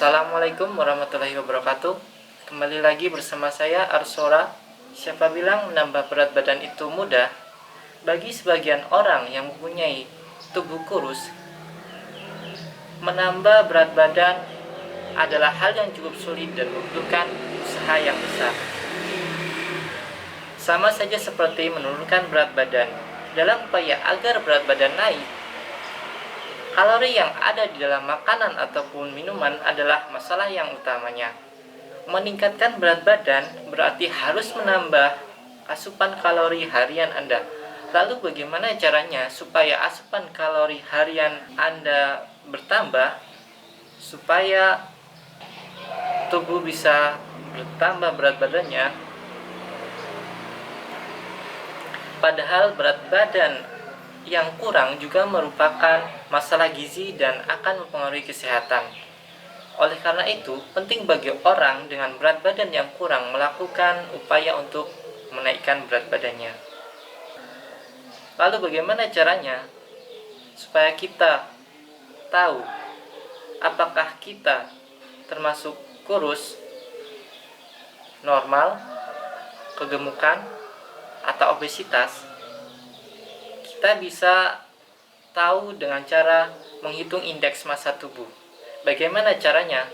Assalamualaikum warahmatullahi wabarakatuh. Kembali lagi bersama saya Arsora. Siapa bilang menambah berat badan itu mudah? Bagi sebagian orang yang mempunyai tubuh kurus, menambah berat badan adalah hal yang cukup sulit dan membutuhkan usaha yang besar. Sama saja seperti menurunkan berat badan. Dalam upaya agar berat badan naik, kalori yang ada di dalam makanan ataupun minuman adalah masalah yang utamanya. Meningkatkan berat badan berarti harus menambah asupan kalori harian Anda. Lalu bagaimana caranya supaya asupan kalori harian Anda bertambah, supaya tubuh bisa bertambah berat badannya? Padahal berat badan yang kurang juga merupakan masalah gizi dan akan mempengaruhi kesehatan. Oleh karena itu, penting bagi orang dengan berat badan yang kurang melakukan upaya untuk menaikkan berat badannya. Lalu bagaimana caranya supaya kita tahu apakah kita termasuk kurus, normal, kegemukan, atau obesitas? Kita bisa tahu dengan cara menghitung indeks massa tubuh. Bagaimana caranya?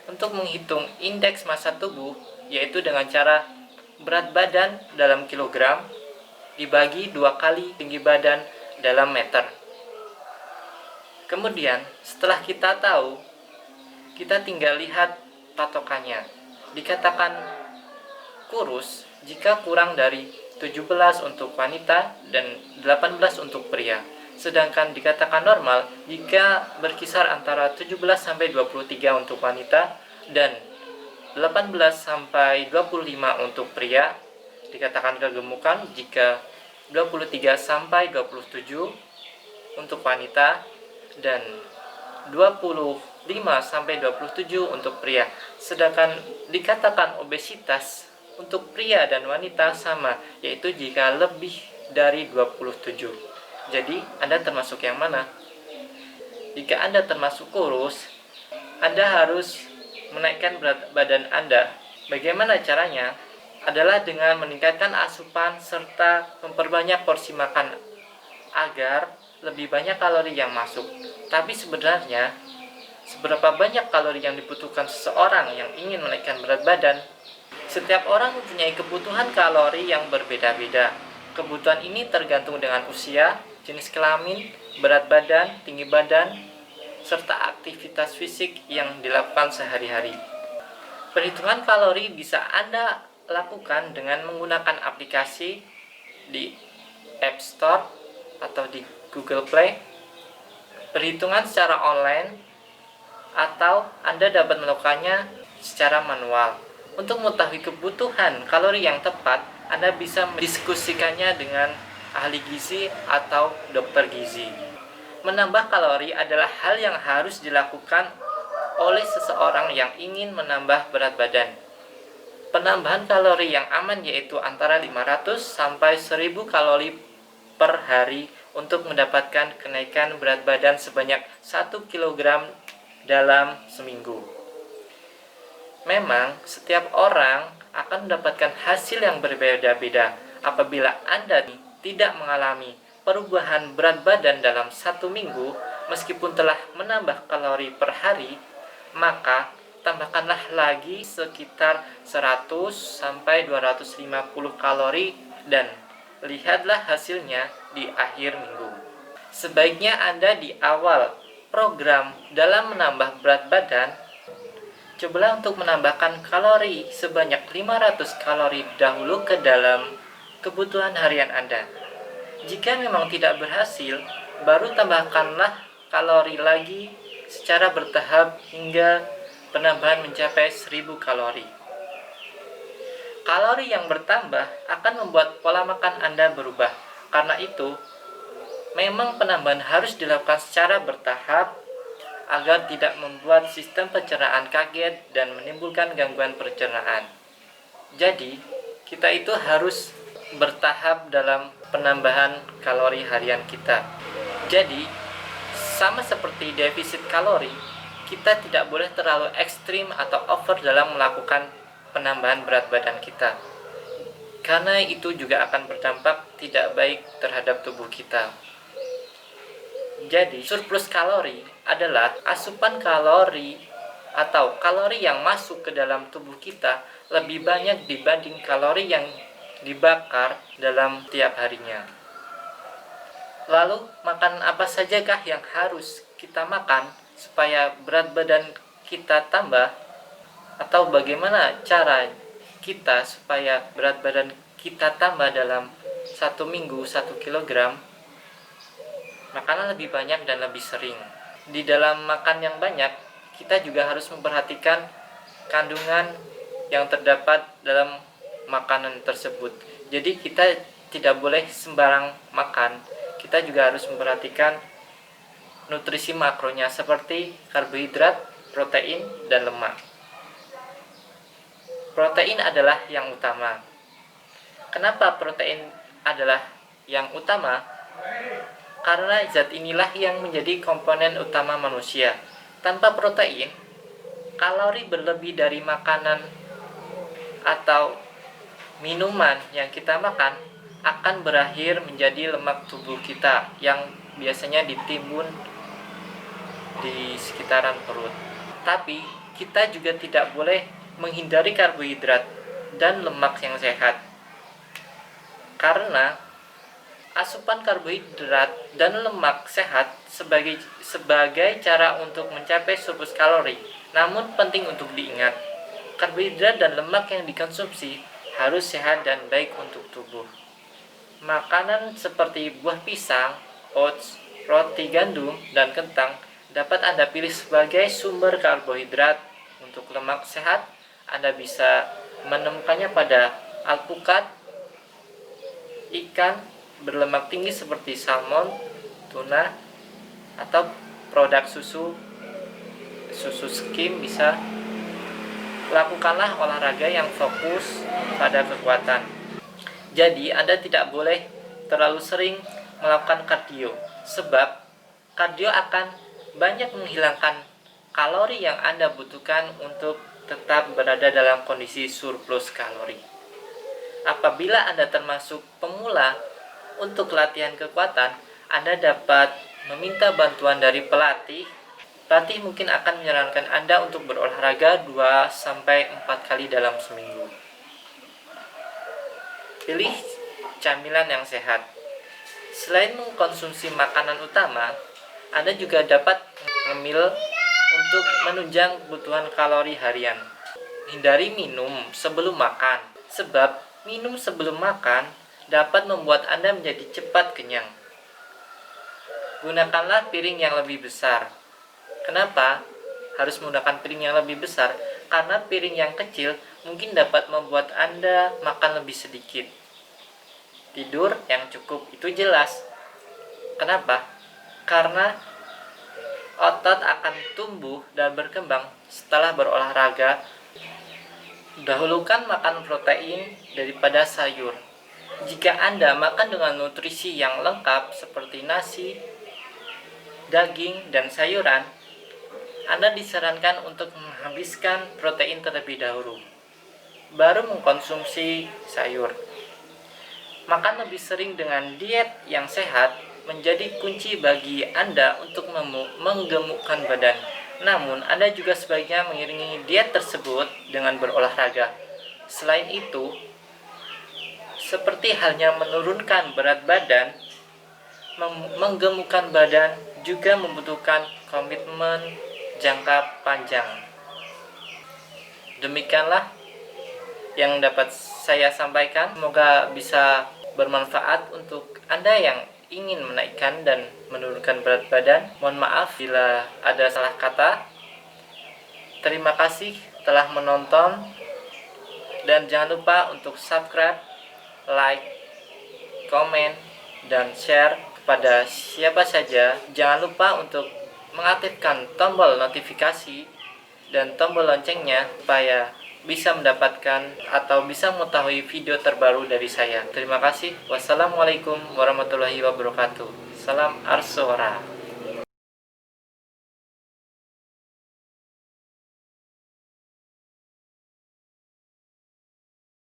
Untuk menghitung indeks massa tubuh, yaitu dengan cara berat badan dalam kilogram dibagi 2 kali tinggi badan dalam meter. Kemudian, setelah kita tahu, kita tinggal lihat patokannya. Dikatakan kurus jika kurang dari 17 untuk wanita dan 18 untuk pria. Sedangkan dikatakan normal jika berkisar antara 17 sampai 23 untuk wanita dan 18 sampai 25 untuk pria. Dikatakan kegemukan jika 23 sampai 27 untuk wanita dan 25 sampai 27 untuk pria. Sedangkan dikatakan obesitas untuk pria dan wanita sama, yaitu jika lebih dari 27. Jadi, Anda termasuk yang mana? Jika Anda termasuk kurus, Anda harus menaikkan berat badan Anda. Bagaimana caranya? Adalah dengan meningkatkan asupan serta memperbanyak porsi makan agar lebih banyak kalori yang masuk. Tapi sebenarnya, seberapa banyak kalori yang dibutuhkan seseorang yang ingin menaikkan berat badan? Setiap orang mempunyai kebutuhan kalori yang berbeda-beda. Kebutuhan ini tergantung dengan usia, jenis kelamin, berat badan, tinggi badan, serta aktivitas fisik yang dilakukan sehari-hari. Perhitungan kalori bisa Anda lakukan dengan menggunakan aplikasi di App Store atau di Google Play, perhitungan secara online, atau Anda dapat melakukannya secara manual. Untuk mengetahui kebutuhan kalori yang tepat, Anda bisa mendiskusikannya dengan ahli gizi atau dokter gizi. Menambah kalori adalah hal yang harus dilakukan oleh seseorang yang ingin menambah berat badan. Penambahan kalori yang aman yaitu antara 500 sampai 1000 kalori per hari untuk mendapatkan kenaikan berat badan sebanyak 1 kg dalam seminggu. Memang setiap orang akan mendapatkan hasil yang berbeda-beda. Apabila Anda tidak mengalami perubahan berat badan dalam 1 minggu, meskipun telah menambah kalori per hari, maka tambahkanlah lagi sekitar 100 sampai 250 kalori dan lihatlah hasilnya di akhir minggu. Sebaiknya Anda di awal program dalam menambah berat badan, cobalah untuk menambahkan kalori sebanyak 500 kalori dahulu ke dalam kebutuhan harian Anda. Jika memang tidak berhasil, baru tambahkanlah kalori lagi secara bertahap hingga penambahan mencapai 1000 kalori. Kalori yang bertambah akan membuat pola makan Anda berubah. Karena itu, memang penambahan harus dilakukan secara bertahap agar tidak membuat sistem pencernaan kaget dan menimbulkan gangguan pencernaan. Jadi, kita itu harus bertahap dalam penambahan kalori harian kita. Jadi, sama seperti defisit kalori, kita tidak boleh terlalu ekstrim atau over dalam melakukan penambahan berat badan kita, karena itu juga akan berdampak tidak baik terhadap tubuh kita. Jadi, surplus kalori adalah asupan kalori atau kalori yang masuk ke dalam tubuh kita lebih banyak dibanding kalori yang dibakar dalam tiap harinya. Lalu, makan apa sajakah yang harus kita makan supaya berat badan kita tambah? Atau bagaimana cara kita supaya berat badan kita tambah dalam 1 minggu 1 kilogram? Makanan lebih banyak dan lebih sering. Di dalam makan yang banyak, kita juga harus memperhatikan kandungan yang terdapat dalam makanan tersebut. Jadi kita tidak boleh sembarang makan. Kita juga harus memperhatikan nutrisi makronya seperti karbohidrat, protein, dan lemak. Protein adalah yang utama. Kenapa protein adalah yang utama? Karena zat inilah yang menjadi komponen utama manusia. Tanpa protein, kalori berlebih dari makanan atau minuman yang kita makan akan berakhir menjadi lemak tubuh kita yang biasanya ditimbun di sekitaran perut. Tapi kita juga tidak boleh menghindari karbohidrat dan lemak yang sehat, karena asupan karbohidrat dan lemak sehat sebagai cara untuk mencapai surplus kalori. Namun penting untuk diingat, karbohidrat dan lemak yang dikonsumsi harus sehat dan baik untuk tubuh. Makanan seperti buah pisang, oats, roti gandum, dan kentang dapat Anda pilih sebagai sumber karbohidrat. Untuk lemak sehat, Anda bisa menemukannya pada alpukat, ikan berlemak tinggi seperti salmon, tuna, atau produk susu skim bisa. Lakukanlah olahraga yang fokus pada kekuatan. Jadi Anda tidak boleh terlalu sering melakukan kardio, sebab kardio akan banyak menghilangkan kalori yang Anda butuhkan untuk tetap berada dalam kondisi surplus kalori. Apabila Anda termasuk pemula untuk latihan kekuatan, Anda dapat meminta bantuan dari pelatih. Pelatih mungkin akan menyarankan Anda untuk berolahraga 2-4 kali dalam seminggu. Pilih camilan yang sehat. Selain mengkonsumsi makanan utama, Anda juga dapat ngemil untuk menunjang kebutuhan kalori harian. Hindari minum sebelum makan, sebab minum sebelum makan dapat membuat Anda menjadi cepat kenyang. Gunakanlah piring yang lebih besar. Kenapa harus menggunakan piring yang lebih besar? Karena piring yang kecil mungkin dapat membuat Anda makan lebih sedikit. Tidur yang cukup itu jelas. Kenapa? Karena otot akan tumbuh dan berkembang setelah berolahraga. Dahulukan makan protein daripada sayur. Jika Anda makan dengan nutrisi yang lengkap seperti nasi, daging, dan sayuran, Anda disarankan untuk menghabiskan protein terlebih dahulu, baru mengkonsumsi sayur. Makan lebih sering dengan diet yang sehat menjadi kunci bagi Anda untuk menggemukkan badan. Namun, Anda juga sebaiknya mengiringi diet tersebut dengan berolahraga. Selain itu, seperti halnya menurunkan berat badan, menggemukkan badan juga membutuhkan komitmen jangka panjang. Demikianlah yang dapat saya sampaikan. Semoga bisa bermanfaat untuk Anda yang ingin menaikkan dan menurunkan berat badan. Mohon maaf bila ada salah kata. Terima kasih telah menonton, dan jangan lupa untuk subscribe, like, komen, dan share kepada siapa saja. Jangan lupa untuk mengaktifkan tombol notifikasi dan tombol loncengnya supaya bisa mendapatkan atau bisa mengetahui video terbaru dari saya. Terima kasih. Wassalamualaikum warahmatullahi wabarakatuh. Salam Arsora.